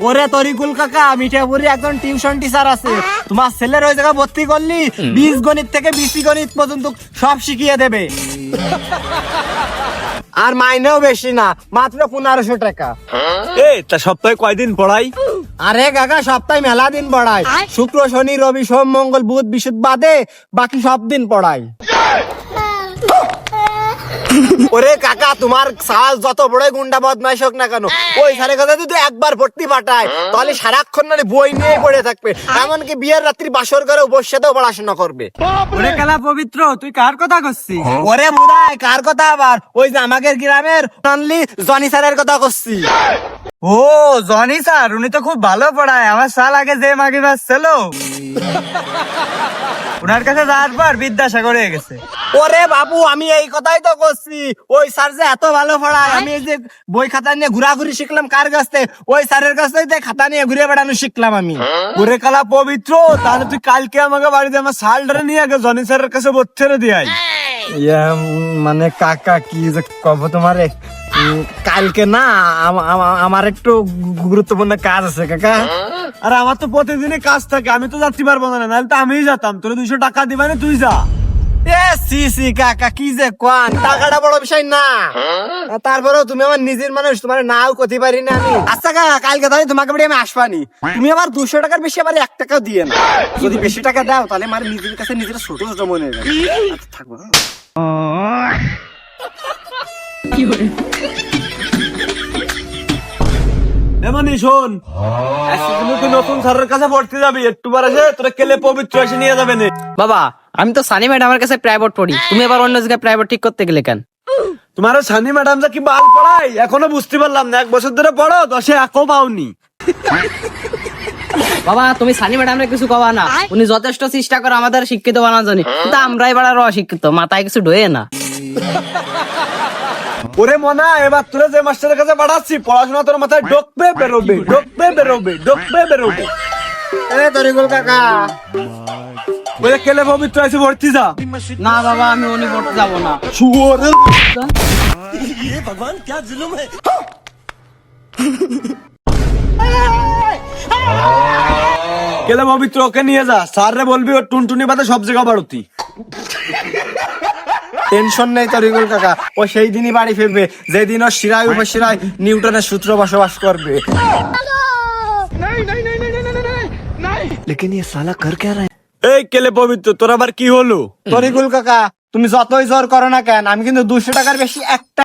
ওরে তরিকুল কাকা, মিঠাপুরি একজন টিউশন টিচার আছে, তোমার ছেলের ওই জায়গায় ভর্তি করলি বীজগণিত থেকে বিসি গণিত পর্যন্ত সব শিখিয়ে দেবে। আর মাইনেও বেশি না, মাত্র 1500 টাকা। তা সপ্তাহে কয়দিন পড়াই? আরে কাকা, সপ্তাহে মেলা দিন পড়ায়, শুক্র শনি রবি সোম মঙ্গল বুধ বৃহস্পতি বাদে বাকি সব দিন পড়ায়। ওরে কাকা, তোমার সাল যত বড় গুন্ডা বদমাইশ হোক না কেন, ওই স্যারের কথা যদি একবার ভর্তি পাঠায় তাহলে সারাক্ষণ মানে বই নিয়ে পড়ে থাকবে, এমনকি বিয়ের রাত্রি বাসর করে বসে সাথেও পড়াশোনা করবে। ওরে খেলা পবিত্র, তুই কার কথা করছিস? ওরে মুদাই, কার কথা আবার? ওই যে আমাদের গ্রামের অনলি জনি স্যারের কথা করছি। ও জনি স্যার, উনি তো খুব ভালো পড়ায়। আমার সাল আগে যে মাগি বাস ছিল, ওনার কাছে যাওয়ার পর বিদ্যাসাগর হয়ে গেছে। ওরে বাবু, আমি এই কথাই তো করছি, ওই স্যার যে এত ভালো পড়ায়, আমি এই যে বই খাতা নিয়ে ঘোরাঘুরি শিখলাম কার কাছ থেকে? ওই স্যারের কাছ থেকে খাতা নিয়ে ঘুরে বেড়ানো শিখলাম আমি। ওরে খেলা পবিত্র, তাহলে তুই কালকে আমাকে বাড়িতে আমার সাল ধরে নিয়ে আগে জনি স্যারের কাছে ভর্তি করে দিয়াই। মানে কাকা কি যে কব তোমারে, কালকে না আমার একটু গুরুত্বপূর্ণ কাজ আছে কাকা। আর আমার তো প্রতিদিনই কাজ থাকে, আমি তো যাচ্ছি পারবো না, নাহলে তো আমিই যেতাম। তোর 200 টাকা দিবা না, তুই যা। সি কাকা, কি যে কোন, টাকাটা বড় বিষয় না, তারপরেও তুমি আমার নিজের মানুষ, তোমার নাও করতে পারি না আমি। আচ্ছা কাকা, কালকে তাহলে তোমাকে বাড়ি আমি আসবানি, তুমি আবার 200 টাকার বেশি আবার 1 টাকাও দিয়ে না। যদি বেশি টাকা দাও তাহলে আমার নিজের কাছে নিজের ছোট ছোট মনে হয়। আচ্ছা, থাকবো। এমনি শোন, তুই নতুন স্যারের কাছে ভর্তি যাবি, একটু বার এসে তোরা কেলে পবিত্র এসে নিয়ে যাবে না। বাবা, আমি তো সানি ম্যাডামের কাছে প্রাইভেট পড়ি, তুমি আবার অন্য জায়গায় প্রাইভেট ঠিক করতে গেলে কেন? তোমার সানি ম্যাডাম যে কি বাল পড়াই এখনো বুঝতে পারলাম না। 1 বছর ধরে পড়ো, 10-এ 1ও পাওনি। বাবা, তুমি সানি ম্যাডামের কিছু কবা না, উনি যথেষ্ট চেষ্টা করে আমাদের শিক্ষিত বানানো জানি, কিন্তু আমরাই বাড়ার অশিক্ষিত, মাথায় কিছু ঢোয়ে না। ওরে মনা, এবার তোরা যে মাস্টারের কাছে পাঠাচ্ছি, পড়াশোনা তোর মাথায় ঢোকবে বেরোবে, ঢোকবে বেরোবে, ঢোকবে বেরোবে। এ তরিকুল কাকা, ওরে কেলে পবিত্র এসে ভর্তি যা। না বাবা, আমি উনি পড়তে যাবো না। শুয়োরের কেলে পবিত্র, ওকে নিয়ে যা, স্যার রে বলবি ওর টুনটুনি বাদে সব জায়গা বাড়তি। টেনশন নেই তরিকুল কাকা, ও সেই দিনই বাড়ি ফিরবে যেদিন ও শিরায় উপশিরায় নিউটনের সূত্র বসবাস করবে। এই কেলে পবিত্র, তোর আবার কি হলো? তরিকুল কাকা, তুমি যতই জোর করো না কেন, আমি কিন্তু 200 টাকার বেশি একটা